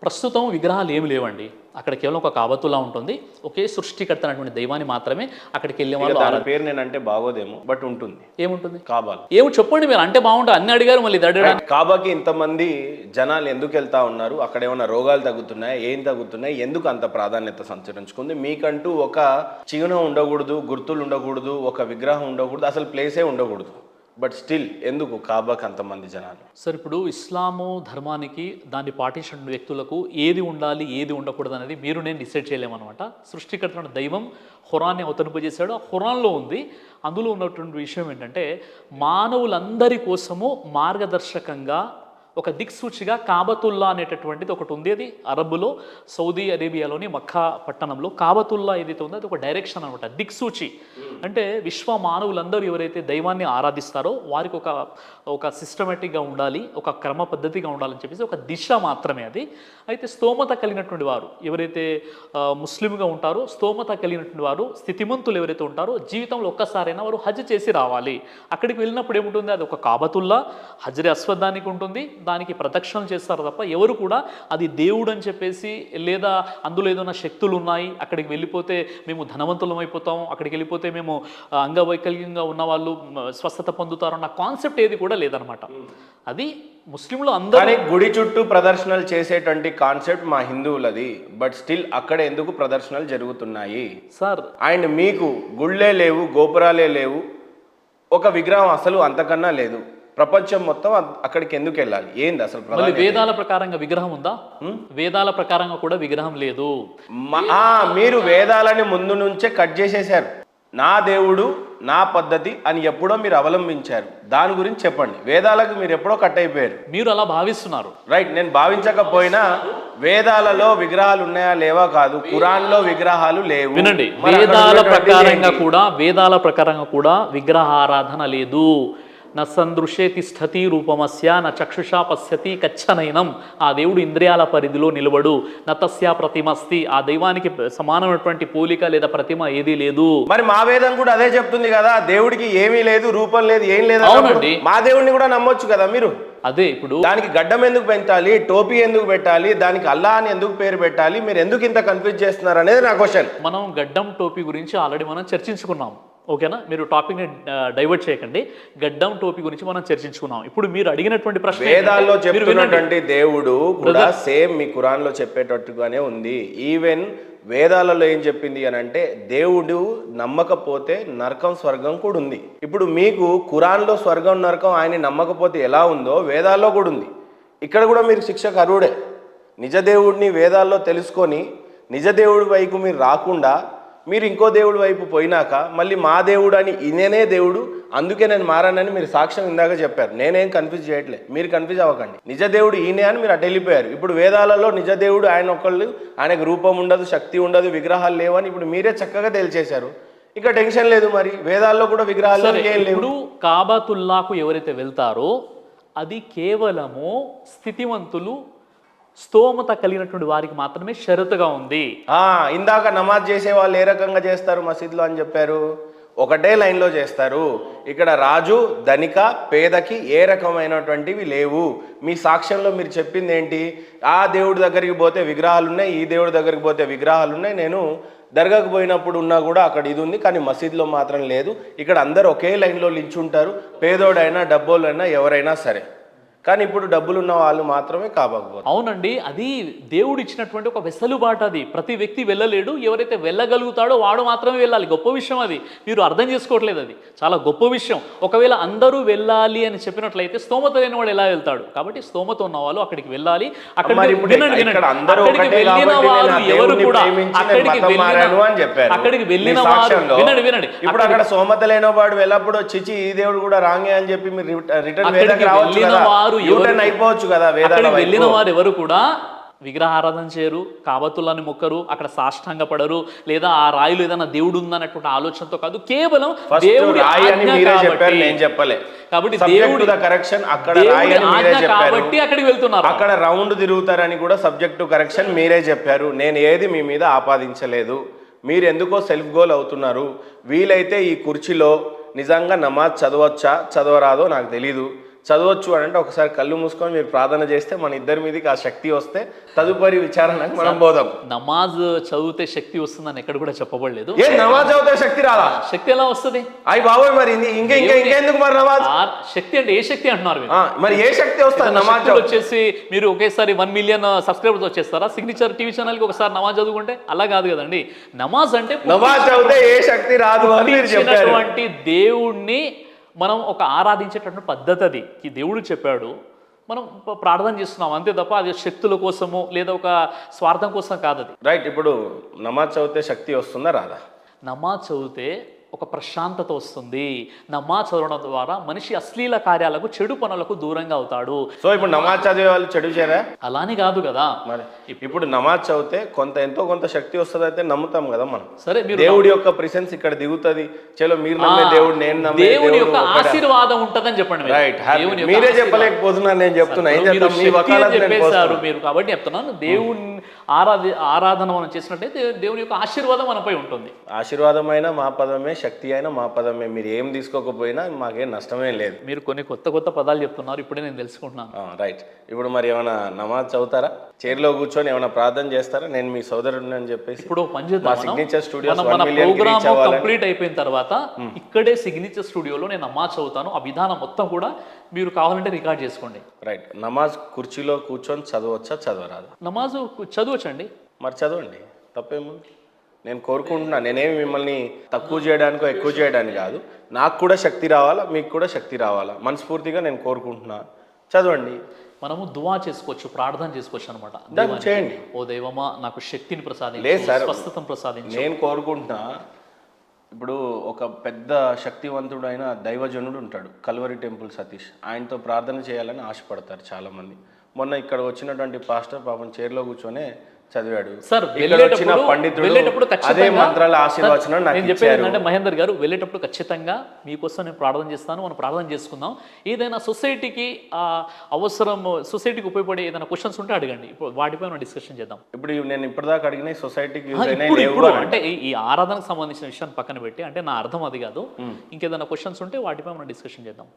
ప్రస్తుతం విగ్రహాలు ఏమి లేవండి. అక్కడ కేవలం ఒక కాబతుల్లా ఉంటుంది. ఒకే సృష్టికర్త అయినటువంటి దైవాన్ని మాత్రమే అక్కడికి వెళ్ళే వాళ్ళు. దాని పేరు నేనంటే బాగోదేమో, బట్ ఉంటుంది. ఏముంటుంది? కాబాలు. ఏమి చెప్పండి మీరు, అంటే బాగుంటుంది. అన్ని అడిగారు మళ్ళీ దడడానికి. కాబాకి ఇంతమంది జనాలు ఎందుకు వెళ్తా ఉన్నారు? అక్కడ ఏమైనా రోగాలు తగ్గుతున్నాయి? ఏం తగ్గుతున్నాయి? ఎందుకు అంత ప్రాధాన్యత సంతరించుకుంది? మీకంటూ ఒక చిహ్నం ఉండకూడదు, గుర్తులు ఉండకూడదు, ఒక విగ్రహం ఉండకూడదు, అసలు ప్లేసే ఉండకూడదు. బట్ స్టిల్ ఎందుకు కాబాకి అంతమంది జనాలు? సార్, ఇప్పుడు ఇస్లాము ధర్మానికి దాన్ని పాటించిన వ్యక్తులకు ఏది ఉండాలి, ఏది ఉండకూడదు అనేది మీరు నేను డిసైడ్ చేయలేమన్నమాట. సృష్టికర్త దైవం ఖురాన్ని అవతరింపజేశాడు. ఆ ఖురాన్లో ఉంది. అందులో ఉన్నటువంటి విషయం ఏంటంటే, మానవులందరి కోసము మార్గదర్శకంగా ఒక దిక్సూచిగా కాబతుల్లా అనేటటువంటిది ఒకటి ఉంది. అది అరబ్బులో సౌదీ అరేబియాలోని మక్కా పట్టణంలో కాబతుల్లా ఏదైతే ఉందో అది ఒక డైరెక్షన్ అనమాట, దిక్సూచి. అంటే విశ్వ మానవులందరూ ఎవరైతే దైవాన్ని ఆరాధిస్తారో వారికి ఒక సిస్టమేటిక్గా ఉండాలి, ఒక క్రమ పద్ధతిగా ఉండాలని చెప్పేసి ఒక దిశ మాత్రమే అది. అయితే స్తోమత కలిగినటువంటి వారు ఎవరైతే ముస్లింగా ఉంటారో, స్తోమత కలిగినటువంటి వారు, స్థితిమంతులు ఎవరైతే ఉంటారో, జీవితంలో ఒక్కసారైనా వారు హజ్ చేసి రావాలి. అక్కడికి వెళ్ళినప్పుడు ఏముంటుంది? అది ఒక కాబతుల్లా హజ్రే అస్వదానికి ఉంటుంది. దానికి ప్రదక్షిణలు చేస్తారు తప్ప ఎవరు కూడా అది దేవుడు అని చెప్పేసి, లేదా అందులో ఏదైనా శక్తులు ఉన్నాయి, అక్కడికి వెళ్ళిపోతే మేము ధనవంతులం అయిపోతాం, అక్కడికి వెళ్ళిపోతే మేము అంగవైకల్యంగా ఉన్న వాళ్ళు స్వస్థత పొందుతారు అన్న కాన్సెప్ట్ ఏది కూడా లేదనమాట. అది ముస్లింలు అందరూ గుడి చుట్టూ ప్రదర్శనలు చేసేటువంటి కాన్సెప్ట్ మా హిందువులది. బట్ స్టిల్ అక్కడ ఎందుకు ప్రదర్శనలు జరుగుతున్నాయి సార్? అండ్ మీకు గుళ్ళే లేవు, గోపురాలే లేవు, ఒక విగ్రహం అసలు అంతకన్నా లేదు, ప్రపంచం మొత్తం అక్కడికి ఎందుకు వెళ్ళాలి? ఏంది అసలు? వేదాల ప్రకారంగా విగ్రహం ఉందా? వేదాల ప్రకారంగా కూడా విగ్రహం లేదు. మీరు వేదాలని ముందు నుంచే కట్ చేసేసారు. నా దేవుడు నా పద్ధతి అని ఎప్పుడో మీరు అవలంబించారు. దాని గురించి చెప్పండి. వేదాలకు మీరు ఎప్పుడో కట్ అయిపోయారు. మీరు అలా భావిస్తున్నారు, రైట్. నేను భావించకపోయినా వేదాలలో విగ్రహాలు ఉన్నాయా లేవా కాదు, ఖురాన్లో విగ్రహాలు లేవు. వినండి, వేదాల ప్రకారంగా కూడా విగ్రహారాధన లేదు. న సందృశే తిష్టతి రూపమస్య న చక్షుషా పశ్యతి కచ్చనైనం. ఆ దేవుడు ఇంద్రియాల పరిధిలో నిలబడు. నతస్య ప్రతిమస్తి. ఆ దైవానికి సమానమైనటువంటి పోలిక లేదా ప్రతిమ ఏదీ లేదు. మరి మా వేదం కూడా అదే చెప్తుంది కదా, దేవుడికి ఏమీ లేదు, రూపం లేదు, ఏం లేదు. అవునండి, మా దేవుడిని కూడా నమ్మొచ్చు కదా మీరు. అదే ఇప్పుడు దానికి గడ్డం ఎందుకు పెంచాలి, టోపీ ఎందుకు పెట్టాలి, దానికి అల్లా అని ఎందుకు పేరు పెట్టాలి, మీరు ఎందుకు ఇంత కన్ఫ్యూజ్ చేస్తున్నారు అనేది నా క్వశ్చన్. మనం గడ్డం టోపీ గురించి ఆల్రెడీ మనం చర్చించుకున్నాం, ఓకేనా? మీరు టాపిక్ని డైవర్ట్ చేయకండి. గడ్డం టోపీ గురించి మనం చర్చించుకున్నాం. ఇప్పుడు మీరు అడిగినటువంటి ప్రశ్న, వేదాల్లో చెప్తున్నటువంటి దేవుడు కూడా సేమ్ మీ ఖురాన్లో చెప్పేటట్టుగానే ఉంది. ఈవెన్ వేదాలలో ఏం చెప్పింది అని అంటే, దేవుడు నమ్మకపోతే నరకం స్వర్గం కూడా ఉంది. ఇప్పుడు మీకు ఖురాన్లో స్వర్గం నరకం ఆయన నమ్మకపోతే ఎలా ఉందో వేదాల్లో కూడా ఉంది. ఇక్కడ కూడా మీరు శిక్షకు అర్హుడే. నిజదేవుడిని వేదాల్లో తెలుసుకొని నిజదేవుడి వైపు మీరు రాకుండా మీరు ఇంకో దేవుడి వైపు పోయినాక మళ్ళీ మా దేవుడు అని ఈయననే దేవుడు, అందుకే నేను మారానని మీరు సాక్ష్యం ఇందాక చెప్పారు. నేనేం కన్ఫ్యూజ్ చేయట్లేదు, మీరు కన్ఫ్యూజ్ అవ్వకండి. నిజ దేవుడు ఈయనే అని మీరు అటు వెళ్ళిపోయారు. ఇప్పుడు వేదాలలో నిజ దేవుడు ఆయన ఒకళ్ళు, ఆయనకు రూపం ఉండదు, శక్తి ఉండదు, విగ్రహాలు లేవని ఇప్పుడు మీరే చక్కగా తేల్చేశారు. ఇక టెన్షన్ లేదు. మరి వేదాల్లో కూడా విగ్రహాలు ఏం లేవు. ఇప్పుడు కాబతుల్లాకు ఎవరైతే వెళ్తారో అది కేవలము స్థితివంతులు, స్తోమత కలిగినటువంటి వారికి మాత్రమే షరతుగా ఉంది. ఇందాక నమాజ్ చేసే వాళ్ళు ఏ రకంగా చేస్తారు మసీద్లో అని చెప్పారు? ఒకటే లైన్లో చేస్తారు. ఇక్కడ రాజు ధనిక పేదకి ఏ రకమైనటువంటివి లేవు. మీ సాక్ష్యంలో మీరు చెప్పింది ఏంటి? ఆ దేవుడి దగ్గరికి పోతే విగ్రహాలు ఉన్నాయి, ఈ దేవుడి దగ్గరికి పోతే విగ్రహాలు ఉన్నాయి, నేను దర్గాకు పోయినప్పుడు ఉన్నా కూడా అక్కడ ఇది ఉంది, కానీ మసీద్లో మాత్రం లేదు. ఇక్కడ అందరు ఒకే లైన్లో లించుంటారు, పేదోడైనా డబ్బోళ్ళైనా ఎవరైనా సరే. కానీ ఇప్పుడు డబ్బులున్న వాళ్ళు మాత్రమే కాబోకపోతారు. అవునండి, అది దేవుడు ఇచ్చినటువంటి ఒక వెసులుబాటు. అది ప్రతి వ్యక్తి వెళ్ళలేడు. ఎవరైతే వెళ్ళగలుగుతాడో వాడు మాత్రమే వెళ్ళాలి. గొప్ప విషయం అది. మీరు అర్థం చేసుకోవట్లేదు. అది చాలా గొప్ప విషయం. ఒకవేళ అందరూ వెళ్ళాలి అని చెప్పినట్లయితే స్తోమత లేని వాడు ఎలా వెళ్తాడు? కాబట్టి స్తోమత ఉన్న వాళ్ళు అక్కడికి వెళ్ళాలి. అక్కడికి వెళ్ళిన వారు ఎవరు కూడా అక్కడికి వెళ్ళిన వారు వినండి. ఇప్పుడు అక్కడ స్తోమత లేని వాడు వెళ్ళప్పుడు చిచి ఈ దేవుడు కూడా రాంగే అని చెప్పి మీరు రిటర్న్ అయిపోవచ్చు కదా. వెళ్ళిన వారు ఎవరు కూడా విగ్రహారాధన చేయరు, కాబతుల్లాని మొక్కరు, అక్కడ సాష్టాంగ పడరు, లేదా ఆ రాయిలో ఏదైనా దేవుడు ఉందన్నటువంటి ఆలోచనతో కాదు, కేవలం దేవుడి కాబట్టి అక్కడికి వెళ్తున్నారు. అక్కడ రౌండ్ తిరుగుతారని కూడా సబ్జెక్ట్ టు కరెక్షన్ మీరే చెప్పారు. నేను ఏది మీ మీద ఆపాదించలేదు. మీరు ఎందుకో సెల్ఫ్ గోల్ అవుతున్నారు. వీలైతే ఈ కుర్చీలో నిజంగా నమాజ్ చదవచ్చా చదవరాదో నాకు తెలీదు, చదవచ్చు అని అంటే ఒకసారి కళ్ళు మూసుకొని మీరు ప్రార్థన చేస్తే మన ఇద్దరి మీదకి ఆ శక్తి వస్తే తదుపరి విచారణకు మనం పోదాం. నమాజ్ చదివితే శక్తి వస్తుందని ఎక్కడ కూడా చెప్పబడలేదు. ఏ నమాజ్ చదివితే శక్తి రాదా? శక్తి ఎలా వస్తుంది? అయ్యి బాబోయ్, మరి ఇంకెందుకు మరి నమాజ్? శక్తి అంటే ఏ శక్తి అంటున్నారు మీరు? మరి ఏ శక్తి వస్తుంది? నమాజ్ వచ్చేసి మీరు ఒకేసారి 1 మిలియన్ సబ్స్క్రైబర్స్ వచ్చేస్తారా సిగ్నేచర్ టీవీ ఛానల్కి ఒకసారి నమాజ్ చదువుకుంటే? అలా కాదు కదండి. నమాజ్ అంటే నమాజ్ చదివితే ఏ శక్తి రాదు అని మీరు చెప్పారు. దేవుణ్ణి మనం ఒక ఆరాధించేటటువంటి పద్ధతి అది. ఈ దేవుడు చెప్పాడు, మనం ప్రార్థన చేస్తున్నాం అంతే తప్ప అది శక్తుల కోసము లేదా ఒక స్వార్థం కోసం కాదు అది. రైట్. ఇప్పుడు నమాజ్ చదివితే శక్తి వస్తుందా రాదా? నమాజ్ చదివితే ఒక ప్రశాంతత వస్తుంది. నమాజ్ చదవడం ద్వారా మనిషి అశ్లీల కార్యాలకు, చెడు పనులకు దూరంగా అవుతాడు. సో ఇప్పుడు నమాజ్ చదివే వాళ్ళు చెడు చేయరా? అలానే కాదు కదా. మరి ఇప్పుడు నమాజ్ చదివితే ఎంతో కొంత శక్తి వస్తుంది అయితే నమ్ముతాం కదా మనం. సరే, మీరు దేవుడి యొక్క ప్రెసెన్స్ ఇక్కడ దిగుతుంది. చలో మీరు నమ్మే దేవుడు, నేను నమ్మే దేవుని యొక్క ఆశీర్వాదం ఉంటదని చెప్పండి. రైట్. మీరే చెప్పలేకపోతున్నాను, నేను చెప్తున్నా. ఏం చేద్దాం, మీ వకాలత్ చెప్పేశారు మీరు కాబట్టి చెప్తున్నాను. దేవుని ఆరాధన మనం చేసినట్టయితే దేవుని యొక్క ఆశీర్వాదం మనపై ఉంటుంది. ఆశీర్వాదమైన మా పదమే, శక్తి అయినా మా పదమే. మీరు ఏం తీసుకోకపోయినా మాకేం నష్టమే లేదు. మీరు కొన్ని కొత్త పదాలు చెప్తున్నారు, ఇప్పుడే నేను తెలుసుకుంటున్నాను. రైట్. ఇప్పుడు మరి ఏమైనా నమాజ్ చదువుతారా? చైర్లో కూర్చొని ఏమైనా ప్రార్థన చేస్తారా? నేను మీ సోదరుడిని అని చెప్పేసి. ఇప్పుడు మా సిగ్నేచర్ స్టూడియో ప్రోగ్రామ్ కంప్లీట్ అయిపోయిన తర్వాత ఇక్కడే సిగ్నేచర్ స్టూడియోలో నేను నమాజ్ చదువుతాను. ఆ విధానం మొత్తం కూడా మీరు కావాలంటే రికార్డ్ చేసుకోండి. రైట్. నమాజ్ కుర్చీలో కూర్చొని చదవచ్చా చదవరాదు? నమాజ్ చదవచ్చండి. మరి చదవండి, తప్పేముంది. నేను కోరుకుంటున్నా, నేనేమి మిమ్మల్ని తక్కువ చేయడానికో ఎక్కువ చేయడానికి కాదు. నాకు కూడా శక్తి రావాలా, మీకు కూడా శక్తి రావాలా, మనస్ఫూర్తిగా నేను కోరుకుంటున్నా. చదవండి. మనము దువా చేసుకోవచ్చు, ప్రార్థన చేసుకోవచ్చు అనమాట. దాన్ని చేయండి. ఓ దైవమా, నాకు శక్తిని ప్రసాదించు, లేదు సార్, స్వస్థతను ప్రసాదించు. నేను కోరుకుంటున్నా. ఇప్పుడు ఒక పెద్ద శక్తివంతుడైన దైవజనుడు ఉంటాడు, కల్వరి టెంపుల్ సతీష్. ఆయనతో ప్రార్థన చేయాలని ఆశపడతారు చాలామంది. మొన్న ఇక్కడ వచ్చినటువంటి పాస్టర్ పాపం చైర్లో కూర్చొనే చదివాడు. సార్, పండితుడు అదే మంత్రాల ఆశీర్వచనం నాకు నేను చెప్పేది ఏంటంటే, మహేందర్ గారు వెళ్ళేటప్పుడు ఖచ్చితంగా మీకోసం నేను ప్రార్థన చేస్తాను, మనం ప్రార్థన చేసుకుందాం. ఏదైనా సొసైటీకి అవసరం, సొసైటీకి ఉపయోగపడే ఏదైనా క్వశ్చన్స్ ఉంటే అడగండి. ఇప్పుడు వాటిపై మనం డిస్కషన్ చేద్దాం. ఇప్పుడు నేను ఇప్పటిదాకా అడిగిన సొసైటీకి అంటే ఈ ఆరాధనకు సంబంధించిన విషయాన్ని పక్కన పెట్టి, అంటే నా అర్థం అది కాదు, ఇంకేదైనా క్వశ్చన్స్ ఉంటే వాటిపై మనం డిస్కషన్ చేద్దాం.